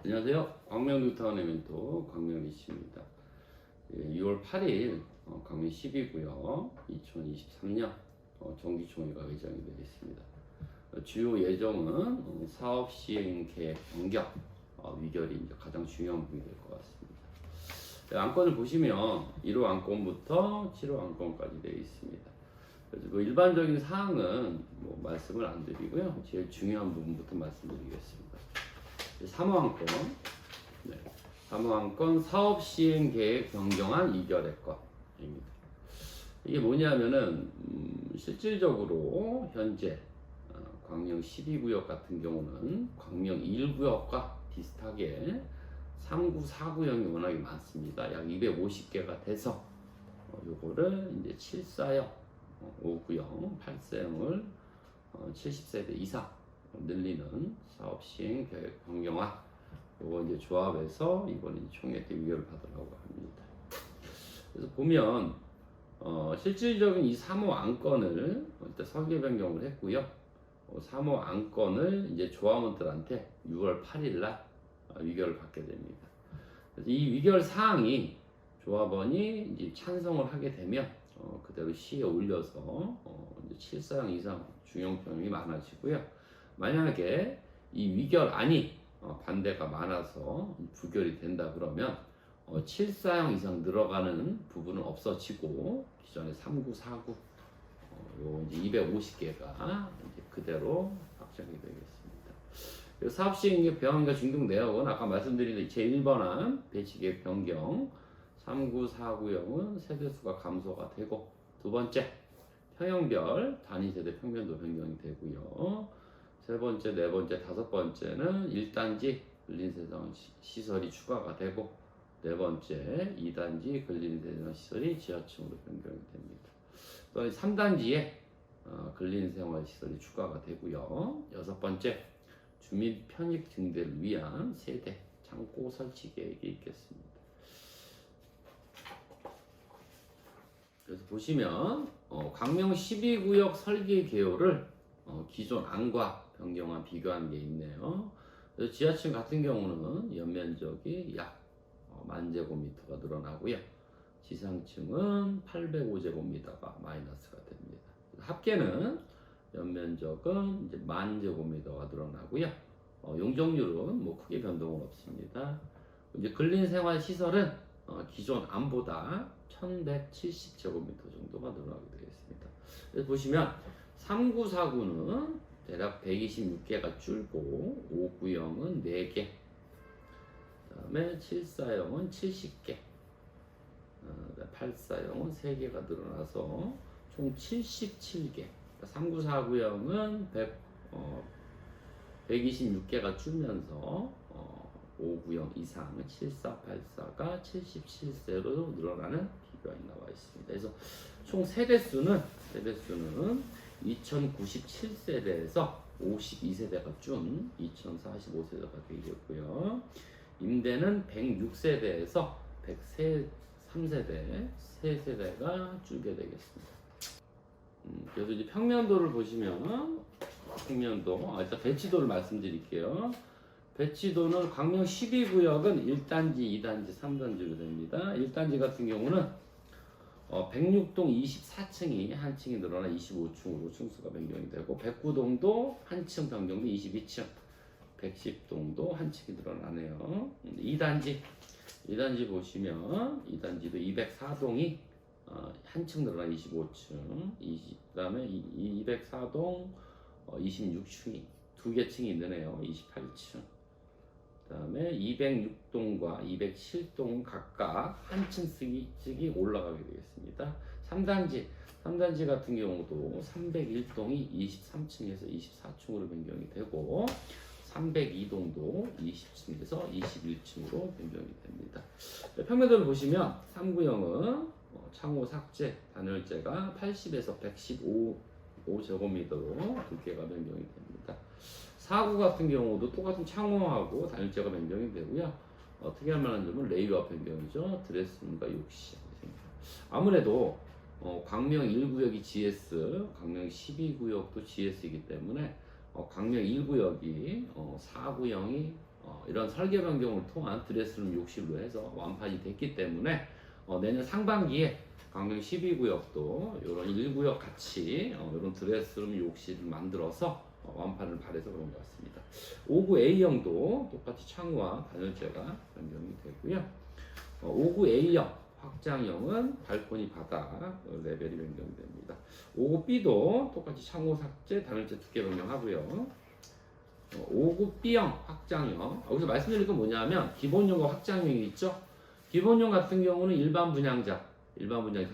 안녕하세요. 광명 뉴타운의 멘토 광명이 씨입니다. 6월 8일 광명 12구역 2023년 정기총회가 예정이 되어 있습니다. 주요 예정은 사업 시행 계획 변경 위결이 이제 가장 중요한 부분이 될 것 같습니다. 안건을 보시면 1호 안건부터 7호 안건까지 되어 있습니다. 그래서 그 일반적인 사항은 뭐 말씀을 안 드리고요. 제일 중요한 부분부터 말씀드리겠습니다. 3호 안건, 3호 안건 사업 시행 계획 변경안 이결의 건입니다. 이게 뭐냐면은 실질적으로 현재 광명 12구역 같은 경우는 광명 1구역과 비슷하게 3구, 4구역이 워낙에 많습니다. 약 250개가 돼서 요거를 이제 7사형, 5구역, 8사형을 70세대 이상 늘리는 사업 시행 계획 변경안 요거 이제 조합해서 이번에 총회 때 의결을 받으려고 합니다. 그래서 보면 실질적인 이 3호 안건을 일단 설계 변경을 했고요. 3호 안건을 이제 조합원들한테 6월 8일 날 의결을 받게 됩니다. 그래서 이 의결 사항이 조합원이 이제 찬성을 하게 되면 그대로 시에 올려서 이제 7사형 이상 중형평이 많아지고요. 만약에 이 의결안이 반대가 많아서 부결이 된다 그러면 7사형 이상 늘어가는 부분은 없어지고 기존의 3구, 4구 요 이제 250개가 이제 그대로 확정이 되겠습니다. 사업 시행계 변경과 준공 내역은 아까 말씀드린 제1번안 배치계획 변경 3구, 4구형은 세대수가 감소가 되고 두 번째 평형별 단위세대 평면도 변경이 되고요. 세 번째, 네 번째, 다섯 번째는 1단지 근린세정 시설이 추가가 되고 네 번째 2단지 근린세정 시설이 지하층으로 변경이 됩니다. 또 3단지에 근린생활시설이 추가가 되고요. 여섯 번째 주민 편익 증대를 위한 세대 창고 설치 계획이 있겠습니다. 그래서 보시면 광명 12구역 설계 개요를 기존 안과 변경안 비교한 게 있네요. 그래서 지하층 같은 경우는 연면적이 약 10,000제곱미터가 늘어나고요. 지상층은 805제곱미터가 마이너스가 됩니다. 합계는 연면적은 이제 10,000제곱미터가 늘어나고요. 용적률은 뭐 크게 변동은 없습니다. 이제 근린생활시설은 기존 안보다 1,170제곱미터 정도가 늘어나게 되겠습니다. 그래서 보시면 3구, 4구는 대략 126개가 줄고 5구형은 4개, 그 다음에 7사형은 70개, 8사형은 3개가 늘어나서 총 77개. 3구, 4구형은 126개가 줄면서 5구형 이상 74, 84가 77세로 늘어나는 비교가 나와 있습니다. 그래서 총 세대수는 2097세대에서 52세대가 준 2045세대가 되겠고요. 임대는 106세대에서 103세대, 3세대가 줄게 되겠습니다. 그래서 이제 평면도를 보시면 일단 배치도를 말씀드릴게요. 배치도는 광명 12구역은 1단지, 2단지, 3단지로 됩니다. 1단지 같은 경우는 106동 24층이 한 층이 늘어나 25층으로 층수가 변경이 되고 109동도 한 층 변경도 22층, 110동도 한 층이 늘어나네요. 2단지 보시면 2단지도 204동이 한 층 늘어나 25층, 그 다음에 204동 26층이 두 개 층이 있네요. 28층. 그 다음에 206동과 207동 각각 한 층씩이 올라가게 되겠습니다. 3단지 같은 경우도 301동이 23층에서 24층으로 변경이 되고 302동도 20층에서 21층으로 변경이 됩니다. 평면도를 보시면 3구형은 창호 삭제, 단열재가 80에서 115제곱미터로 두께가 변경이 됩니다. 4구 같은 경우도 똑같은 창호하고 단열재가 변경이 되고요. 특이할 만한 점은 레이아웃 변경이죠. 드레스룸과 욕실. 아무래도 광명 1구역이 GS, 광명 12구역도 GS이기 때문에 광명 1구역이 4구형이 이런 설계 변경을 통한 드레스룸 욕실로 해서 완판이 됐기 때문에 내년 상반기에 강릉 12구역도 이런 1구역 같이 이런 드레스룸 욕실을 만들어서 완판을 바래서 그런 것 같습니다. 5구 A형도 똑같이 창호와 단열재가 변경이 되고요. 5구 A형 확장형은 발코니 바닥 레벨이 변경됩니다. 5구 B도 똑같이 창호 삭제, 단열재 두께 변경하고요. 5구 B형 확장형, 여기서 말씀드릴 건 뭐냐면 기본형과 확장형이 있죠. 기본형 같은 경우는 일반 분양자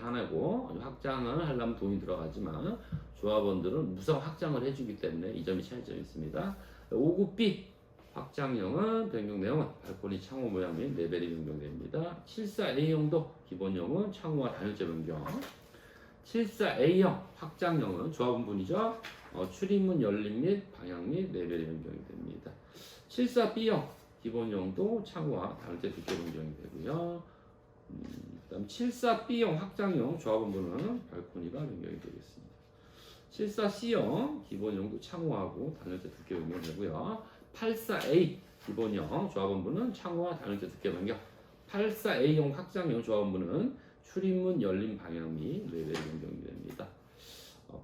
하나고, 확장을 하려면 돈이 들어가지만 조합원들은 무상 확장을 해주기 때문에 이 점이 차이점이 있습니다. 5구 B 확장형은 변경 내용은 발코니 창호 모양 및 레벨이 변경됩니다. 74A형도 기본형은 창호와 단열재 변경. 74A형 확장형은 조합원분이죠. 출입문 열림 및 방향 및 레벨이 변경이 됩니다. 74B형 기본형도 창호와 단열재 두께 변경이 되고요. 그다음 74B형 확장형 조합원분은 발코니가 변경이 되겠습니다. 74C형 기본형도 창호하고 단열재 두께 변경되고요. 84A 기본형 조합원분은 창호와 단열재 두께 변경. 84A형 확장형 조합원분은 출입문 열림 방향 및 레벨이 변경이 됩니다.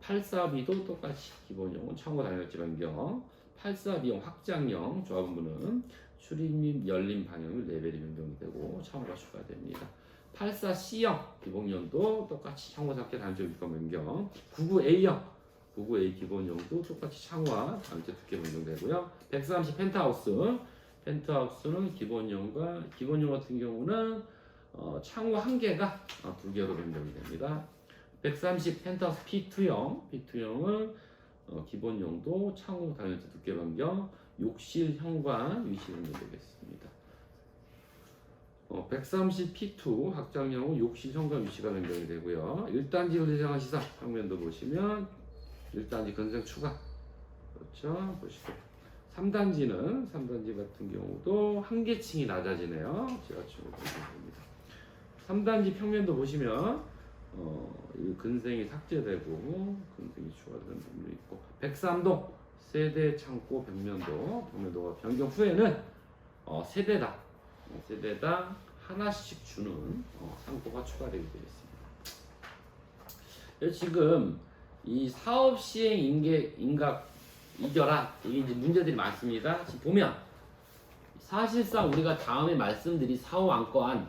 84B도 똑같이 기본형은 창호 단열재 변경. 84B형 확장형 조합원분은 출입 및 열림 방향 및 레벨이 변경이 되고 창호가 추가됩니다. 84C형 기본형도 똑같이 창호 삭제 단열재 두께 변경. 99A형 99A 기본형도 똑같이 창호와 단열재 두께 변경되고요. 130 펜트하우스는 기본형 같은 경우는 창호 한 개가 두 개로 변경이 됩니다. 130 펜트하우스 P2형은 기본형도 창호 단열재 두께 변경, 욕실 현관 위치 변경되겠습니다. 130 P2 확장형은 욕실 현관 위치가 변경이 되고요. 1단지 의대생활 시설 평면도 보시면 1단지 건설 추가, 그렇죠? 보시고 3단지 같은 경우도 한 개층이 낮아지네요. 제가 지금 보입니다. 3단지 평면도 보시면 이 근생이 삭제되고 근생이 추가되는 부분이 있고, 103동 세대 창고 평면도가 변경 후에는 세대당 하나씩 주는 창고가 추가되게 되겠습니다. 지금 이 사업 시행 인각 이겨라, 이게 이제 문제들이 많습니다. 지금 보면 사실상 우리가 다음에 말씀드릴 사후 안건이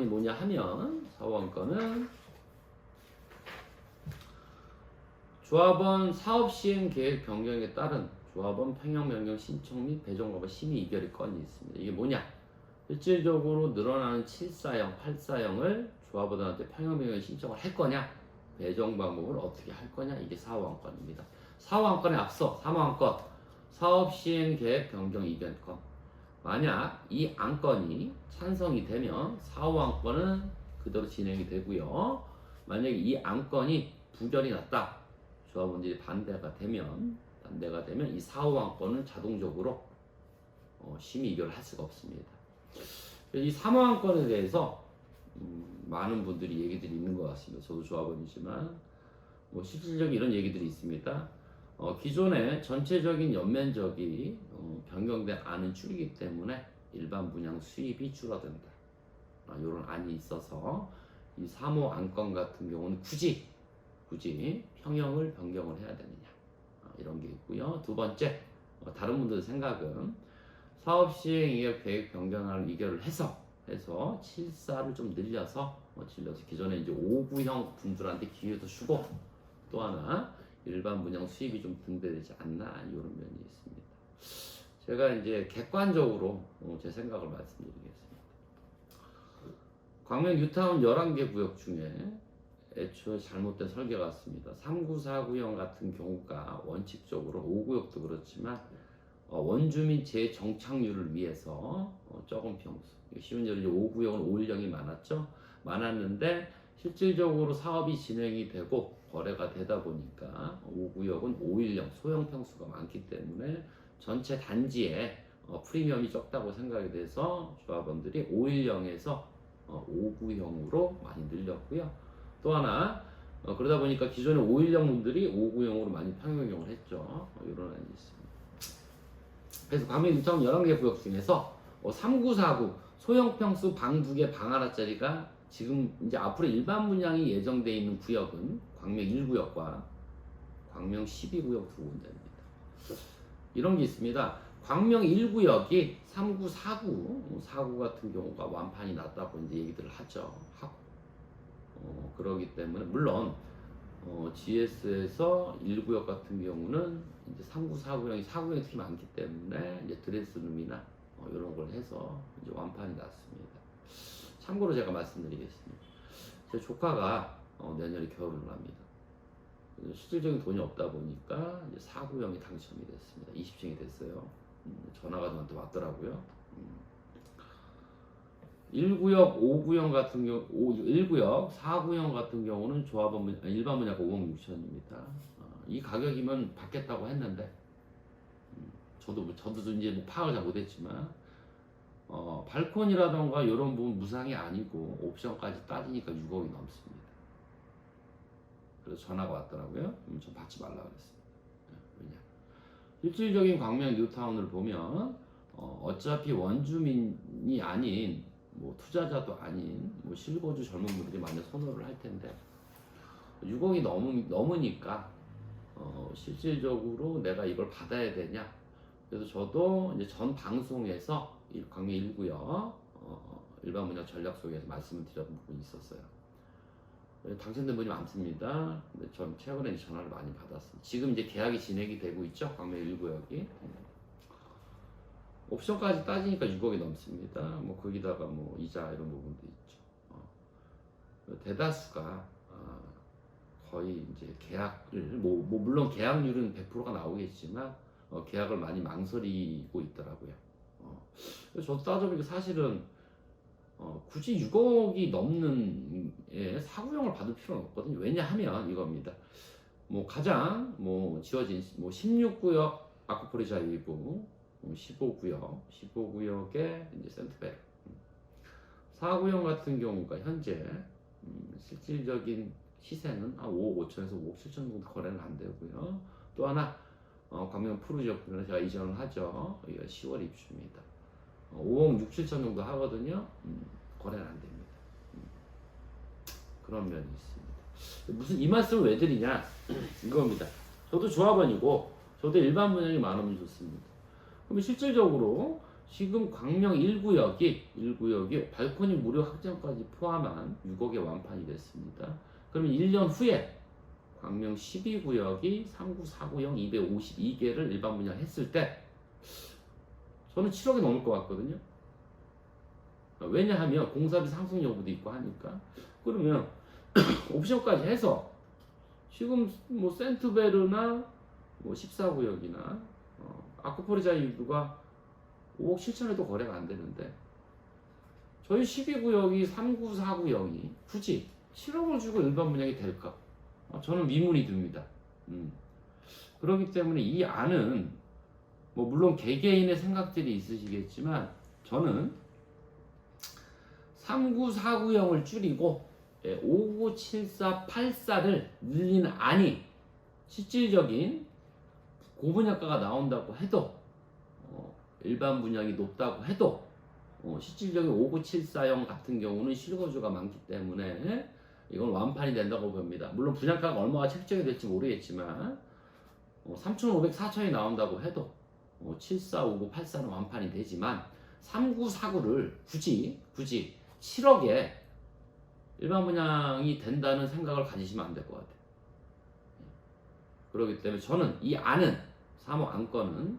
뭐냐 하면, 사후 안건은 조합원 사업 시행 계획 변경에 따른 조합원 평형 변경 신청 및 배정 과부 심의 이결의 건이 있습니다. 이게 뭐냐? 실질적으로 늘어나는 74형, 84형을 조합원한테 평형 변경 신청을 할 거냐, 배정 방법을 어떻게 할 거냐, 이게 사후 안건입니다. 사후 안건에 앞서 3호 안건 사업 시행 계획 변경 이견 건, 만약 이 안건이 찬성이 되면 4호 안건은 그대로 진행이 되고요. 만약에 이 안건이 부결이 났다, 조합원들이 반대가 되면 이 4호 안건은 자동적으로 심의 이결을 할 수가 없습니다. 이 3호 안건에 대해서 많은 분들이 얘기들이 있는 것 같습니다. 저도 조합원이지만 실질적인 이런 얘기들이 있습니다. 기존의 전체적인 연면적이 변경된 안은 줄이기 때문에 일반 분양 수입이 줄어든다, 이런 안이 있어서 이 3호 안건 같은 경우는 굳이 평형을 변경을 해야 되느냐, 이런 게 있고요. 두 번째, 다른 분들의 생각은 사업 시행 이결 계획 변경안을 이결을 해서 74를 좀 늘려서 기존에 이제 5구형 분들한테 기회도 주고, 또 하나 일반 분양 수입이 좀 증대되지 않나, 이런 면이 있습니다. 제가 이제 객관적으로 제 생각을 말씀드리겠습니다. 광명 뉴타운 11개 구역 중에 애초에 잘못된 설계가 같습니다. 3구, 4구형 같은 경우가 원칙적으로 5구역도 그렇지만 원주민 재정착률을 위해서 적은 평수, 쉬운 예로 5구역은 5일령이 많았는데 실질적으로 사업이 진행이 되고 거래가 되다 보니까 5구역은 5일령 소형 평수가 많기 때문에 전체 단지에 프리미엄이 적다고 생각이 돼서 조합원들이 5일령에서 5구형으로 많이 늘렸고요. 또 하나, 그러다 보니까 기존에 5일령 분들이 5구형으로 많이 평형형을 했죠. 이런 안이 있습니다. 그래서 광명 뉴타운 11개 구역 중에서 3949 소형평수 방 2개 방 하나짜리가 지금 이제 앞으로 일반 분양이 예정되어 있는 구역은 광명 1구역과 광명 12구역 두 군데입니다. 이런 게 있습니다. 광명 1구역이 3949 사구 같은 경우가 완판이 났다고 이제 얘기들을 하죠. 그러기 때문에 물론 GS에서 1구역 같은 경우는 이제 3949형이 사구형이 특히 많기 때문에 이제 드레스룸이나 이런 걸 해서 이제 완판이 났습니다. 참고로 제가 말씀드리겠습니다. 제 조카가 내년에 결혼을 합니다. 실질적인 돈이 없다 보니까 이제 4구형이 당첨이 됐습니다. 20층이 됐어요. 전화가 저한테 왔더라고요. 1구역, 5구역 같은 경우, 1구역, 4구역 같은 경우는 조합원 일반 분양가 5억 6천입니다. 이 가격이면 받겠다고 했는데, 저도 이제 뭐 파악을 잘 못했지만, 발코니라던가 이런 부분 무상이 아니고 옵션까지 따지니까 6억이 넘습니다. 그래서 전화가 왔더라고요. 좀 받지 말라 그랬습니다. 왜냐? 실질적인 광명 뉴타운을 보면 어차피 원주민이 아닌 뭐 투자자도 아닌 뭐 실거주 젊은 분들이 많이 선호를 할 텐데 6억이 넘으니까 실질적으로 내가 이걸 받아야 되냐? 그래서 저도 이제 전 방송에서 광명 1구역 일반 분양 전략 속에서 말씀을 드렸던 부분이 있었어요. 당첨된 분이 많습니다. 근데 전 최근에 전화를 많이 받았습니다. 지금 이제 계약이 진행이 되고 있죠. 광명 1구역이. 옵션까지 따지니까 6억이 넘습니다. 뭐 거기다가 뭐 이자 이런 부분도 있죠. 대다수가 거의 이제 계약을 뭐 물론 계약률은 100%가 나오겠지만 계약을 많이 망설이고 있더라고요. 그래서 저도 따져보니까 사실은 굳이 6억이 넘는 사구형을 받을 필요는 없거든요. 왜냐하면 이겁니다. 뭐 가장 지어진 16구역 아쿠프리자 일부, 15구역에 이제 센트베르, 4구역 같은 경우가 현재 실질적인 시세는 5억 5천에서 5억 7천 정도 거래는 안 되고요. 또 하나 광명 푸르지오는 제가 이전을 하죠. 여기가 10월 입주입니다. 5억 6, 7천 정도 하거든요. 거래는 안 됩니다. 그런 면이 있습니다. 무슨 이 말씀을 왜 드리냐? 이겁니다. 저도 조합원이고 저도 일반 분양이 많으면 좋습니다. 그럼 실질적으로 지금 광명 1구역이 발코니 무료 확장까지 포함한 6억의 완판이 됐습니다. 그러면 1년 후에 광명 12구역이 3949형 252개를 일반 분양했을 때 저는 7억이 넘을 것 같거든요. 왜냐하면 공사비 상승 여부도 있고 하니까. 그러면 옵션까지 해서 지금 뭐 센트베르나 뭐 14구역이나 아쿠프리자 일부가 5억 7천에도 거래가 안 되는데 저희 12구역이 3949형이 굳이 7억을 주고 일반 분양이 될까? 저는 의문이 듭니다. 그렇기 때문에 이 안은 뭐 물론 개개인의 생각들이 있으시겠지만 저는 3949형을 줄이고 597484를 늘리는 안이 실질적인 고분양가가 나온다고 해도 일반 분양이 높다고 해도 실질적인 5974형 같은 경우는 실거주가 많기 때문에 이건 완판이 된다고 봅니다. 물론 분양가가 얼마가 책정이 될지 모르겠지만 3,500, 4,000이 나온다고 해도 7459, 84는 완판이 되지만 3949를 굳이 7억에 일반 분양이 된다는 생각을 가지시면 안 될 것 같아요. 그렇기 때문에 저는 이 안은 3호 안건은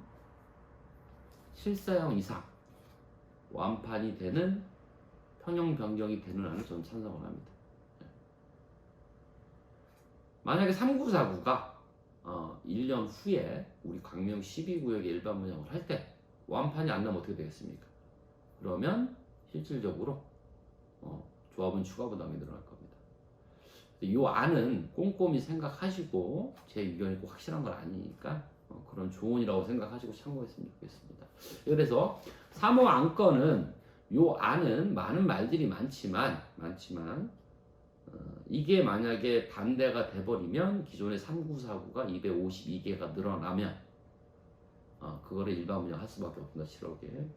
74형 이상 완판이 되는 평형 변경이 되는 안을 저는 찬성을 합니다. 만약에 3949가 1년 후에 우리 광명 12구역의 일반 분양을 할 때 완판이 안 나면 어떻게 되겠습니까? 그러면 실질적으로 조합은 추가 부담이 늘어날 겁니다. 이 안은 꼼꼼히 생각하시고 제 의견이 꼭 확실한 건 아니니까 그런 조언이라고 생각하시고 참고했으면 좋겠습니다. 그래서 3호 안건은 이 안은 많은 말들이 많지만 이게 만약에 반대가 돼버리면 기존의 3949가 252개가 늘어나면 그거를 일반 분양할 수밖에 없다. 7억에.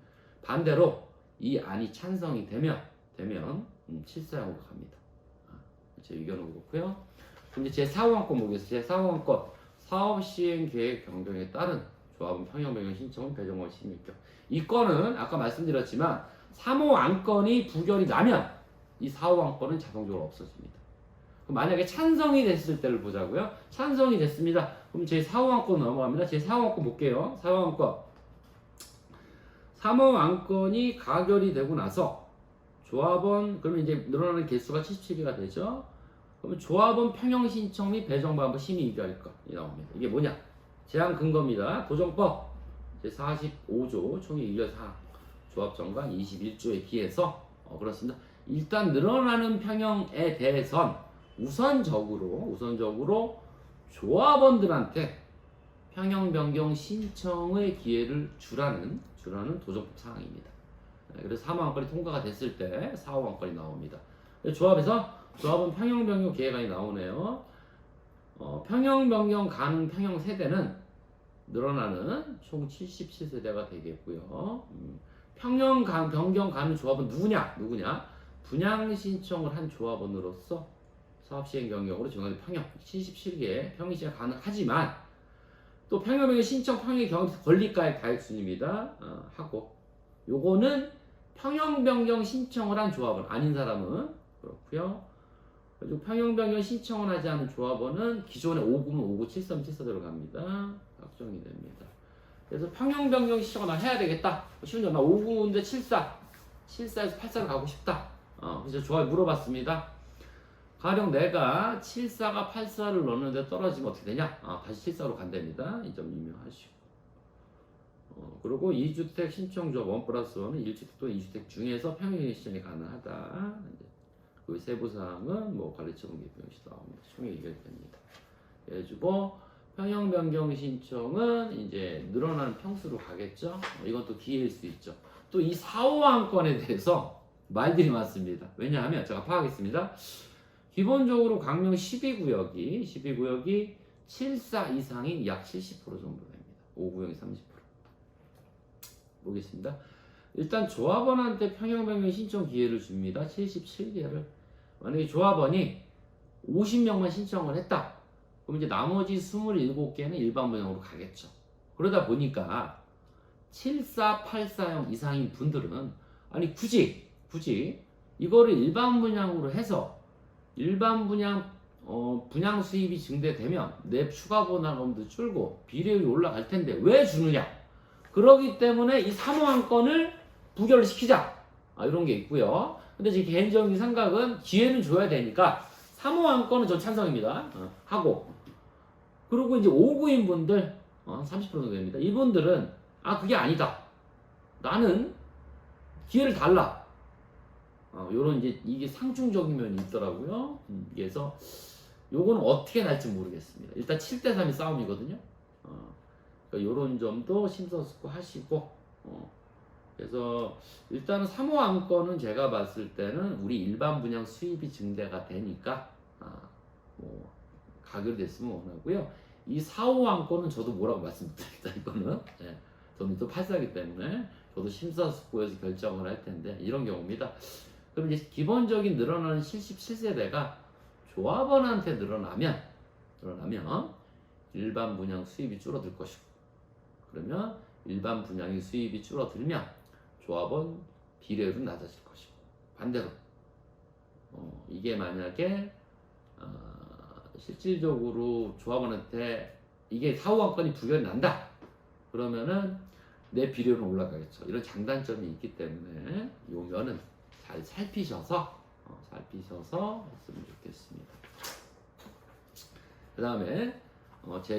반대로 이 안이 찬성이 되면 7사형으로 갑니다. 제 의견은 그렇고요. 그럼 이제 제4호항권 보겠습니다. 제4호항권 사업시행계획 변경에 따른 조합원 평형변경 신청은 배정원 심의격. 이 건은 아까 말씀드렸지만 3호 안건이 부결이 나면 이 4호 안건은 자동적으로 없어집니다. 그럼 만약에 찬성이 됐을 때를 보자고요. 찬성이 됐습니다. 그럼 제 4호 안건 넘어갑니다. 제 4호 안건 볼게요. 4호 안건 3호 안건이 가결이 되고 나서 조합원 그러면 이제 늘어나는 개수가 77개가 되죠. 그러면 조합원 평형 신청 및 배정 방법 심의 의결권 이 나옵니다. 이게 뭐냐? 제한 근거입니다. 도정법 제45조 총회 의결사항 조합정관 21조에 기해서 그렇습니다. 일단 늘어나는 평형에 대해선 우선적으로 조합원들한테 평형 변경 신청의 기회를 주라는 도정법 사항입니다. 그래서 3호 안건이 통과가 됐을 때 4호 안건이 나옵니다. 조합에서 조합원 평형 변경 기회가 나오네요. 평형 변경 가능 평형 세대는 늘어나는 총 77세대가 되겠고요. 평형 변경 가능 조합은 누구냐? 분양 신청을 한 조합원으로서 사업시행 경력으로 정해진 평형 77개의 평형 시행 가능하지만 또 평형 변경 신청 평형의 경험에서 권리가액 다액순입니다. 하고 요거는 평형 변경 신청을 한 조합원 아닌 사람은 그렇고요. 그리고 평형 변경 신청을 하지 않은 조합원은 기존의 5구면 5구 73, 74대로 갑니다. 확정이 됩니다. 그래서 평형 변경 신청을 해야 되겠다. 쉬운데 나 5구인데 74에서 84로 가고 싶다. 그래서 조합에 물어봤습니다. 가령 내가 74가 84를 넣는데 떨어지면 어떻게 되냐? 다시 74로 간답니다. 이 점 유명하시고. 그리고 2주택 신청 조합 1+1은 1주택 또는 2주택 중에서 평형 신청이 가능하다. 그 세부사항은 뭐 관리처분 개표시 나옵니다. 총회 의결됩니다. 해주고 평형 변경 신청은 이제 늘어나는 평수로 가겠죠. 이건 또 기회일 수 있죠. 또 이 4호 안건에 대해서 말들이 많습니다. 왜냐하면 제가 파악했습니다. 기본적으로 강명 12구역이 74 이상이 약 70% 정도 됩니다. 5구역이 30%. 보겠습니다. 일단 조합원한테 평형 변경 신청 기회를 줍니다. 77개를. 만약에 조합원이 50명만 신청을 했다. 그럼 이제 나머지 27개는 일반 분양으로 가겠죠. 그러다 보니까 7484형 이상인 분들은 아니 굳이 이거를 일반 분양으로 해서 일반 분양 분양 수입이 증대되면 내 추가 분양금도 줄고 비례율이 올라갈 텐데 왜 주느냐? 그러기 때문에 이 3호 안건을 부결을 시키자. 이런 게 있고요. 근데 제 개인적인 생각은 기회는 줘야 되니까 3호 안건은 전 찬성입니다. 하고 그리고 이제 5구인 분들 30% 정도 됩니다. 이분들은 그게 아니다. 나는 기회를 달라. 요런 이제 이게 상충적인 면이 있더라고요. 그래서 요거는 어떻게 날지 모르겠습니다. 일단 7대3이 싸움이거든요. 그러니까 요런 점도 심사숙고하시고 그래서 일단은 3호 안건은 제가 봤을 때는 우리 일반 분양 수입이 증대가 되니까 뭐 가결됐으면 원하고요. 이 4호 안건은 저도 뭐라고 말씀드립니다. 이거는 저는 또 8사기 때문에 저도 심사숙고해서 결정을 할 텐데 이런 경우입니다. 그럼 이제 기본적인 늘어나는 77세대가 조합원한테 늘어나면 일반 분양 수입이 줄어들 것이고 그러면 일반 분양의 수입이 줄어들면 조합원 비례율은 낮아질 것이고 반대로 이게 만약에 실질적으로 조합원한테 이게 4호 안건이 부결이 난다 그러면은 내 비례율은 올라가겠죠. 이런 장단점이 있기 때문에 요 면은 잘 살피셔서 했으면 좋겠습니다. 그 다음에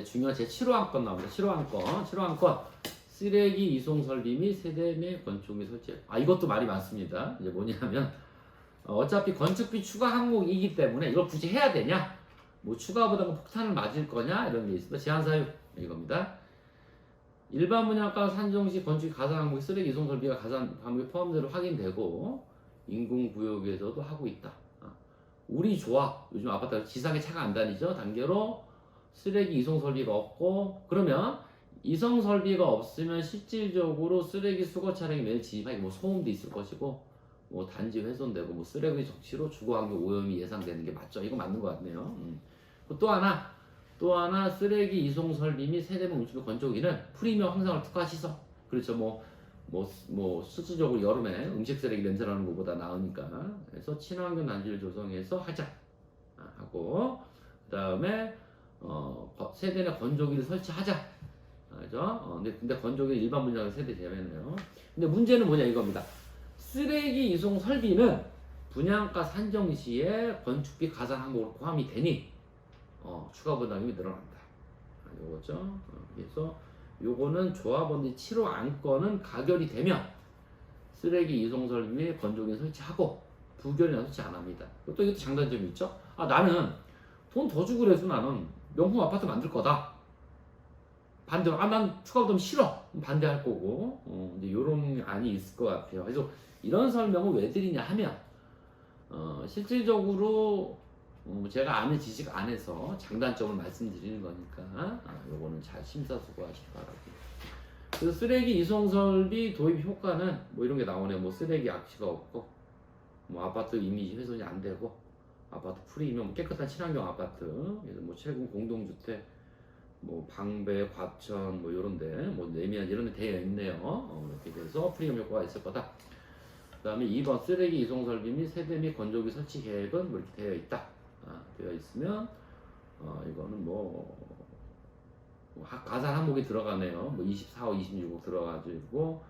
중요한 제 7호 안건 나옵니다. 7호 안건 쓰레기 이송 설비 및 세대 내 건축 및 설치. 이것도 말이 많습니다. 이제 뭐냐면 어차피 건축비 추가 항목이기 때문에 이걸 굳이 해야 되냐? 뭐 추가보다 폭탄을 맞을 거냐? 이런 게 있습니다. 제한 사유 이겁니다. 일반 분양가 산정 시 건축 가산 항목 쓰레기 이송 설비가 가산 항목에 포함되로 확인되고 인공구역에서도 하고 있다. 우리 조합 요즘 아파트 지상에 차가 안 다니죠. 단계로 쓰레기 이송 설비가 없고 그러면 이성 설비가 없으면 실질적으로 쓰레기 수거 차량이 매일 진입하기 뭐 소음도 있을 것이고 뭐 단지 훼손되고 뭐 쓰레기 적시로 주거 환경 오염이 예상되는 게 맞죠. 이거 맞는 것 같네요. 또 하나 쓰레기 이송 설비 및 세대분 운输건조기는 프리미엄 황상을 특화 시설. 그렇죠. 뭐 실질적으로 여름에 음식 쓰레기 냄새 나는 것보다 나으니까. 그래서 친환경 단지를 조성해서 하자 하고, 그다음에 세대 내 건조기를 설치하자. 그죠? 근데 건조기 일반 분양은 세대 제외네요. 근데 문제는 뭐냐 이겁니다. 쓰레기 이송 설비는 분양가 산정 시에 건축비 가산 항목으로 포함이 되니 추가 부담이 늘어난다. 요거죠. 그래서 요거는 조합원들이 치료 안건은 가결이 되면 쓰레기 이송 설비 및 건조기 설치하고 부결이나 설치 안 합니다. 또 이것도 장단점이 있죠. 나는 돈 더 주고 그래서 나는 명품 아파트 만들 거다. 반대로 난 추가 부담 싫어. 반대할 거고. 근데 요런 안이 있을 것 같아요. 그래서 이런 설명을 왜 드리냐 하면 실질적으로 제가 아는 지식 안에서 장단점을 말씀드리는 거니까 요거는 잘 심사숙고하시기 바랍니다. 그래서 쓰레기 이송 설비 도입 효과는 뭐 이런 게 나오네요. 뭐 쓰레기 악취가 없고 뭐 아파트 이미지 훼손이 안 되고 아파트 프리미엄 깨끗한 친환경 아파트, 그래서 뭐 최근 공동주택 뭐 방배, 과천 뭐 요런데 뭐 내면 이런 데 되어 있네요. 이렇게 돼서 프리미엄 효과가 있을 거다. 그다음에 2번 쓰레기 이송 설비 및 세대 및 건조기 설치 계획은 뭐 이렇게 되어 있다. 되어 있으면 이거는 가산 항목이 들어가네요. 뭐 24호, 26호 들어가지고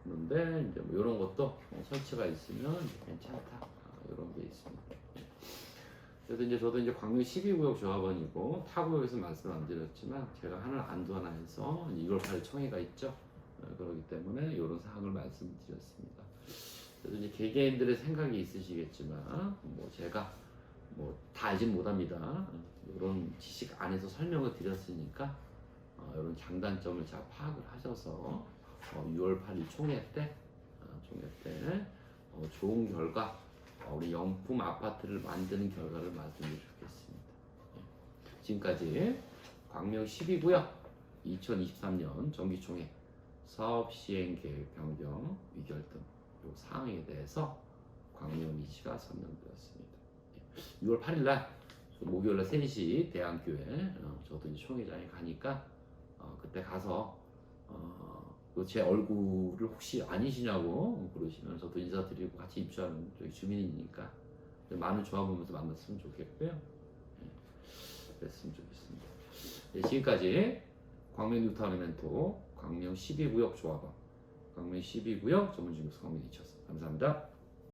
그런데 이제 뭐 이런 것도 설치가 있으면 괜찮다. 이런 게 있습니다. 그래서 이제 저도 이제 광명 12구역 조합원이고 타구역에서 말씀 안 드렸지만 제가 하늘 안도하나 해서 2월 8일 총회가 있죠. 그렇기 때문에 이런 사항을 말씀드렸습니다. 그래서 이제 개개인들의 생각이 있으시겠지만 뭐 제가 뭐 다 알진 못합니다. 이런 지식 안에서 설명을 드렸으니까 이런 장단점을 잘 파악을 하셔서 6월 8일 총회 때 좋은 결과 우리 영품 아파트를 만드는 결과를 말씀드리겠습니다. 지금까지 광명 12구역 2023년 정기총회 사업 시행 계획 변경 의결 등 요 사항에 대해서 광명 이시가 설명드렸습니다. 6월 8일 날 목요일 날 3시 대안교회 저도 이제 총회장에 가니까 그때 가서 제 얼굴을 혹시 아니시냐고 그러시면 저도 인사드리고 같이 입주하는 저희 주민이니까 많은 조합원분들 만났으면 좋겠고요. 그랬으면 좋겠습니다. 지금까지 광명 뉴타운멘토 광명 12구역 조합원 광명 12구역 전문주임수 광명이었습니다. 감사합니다.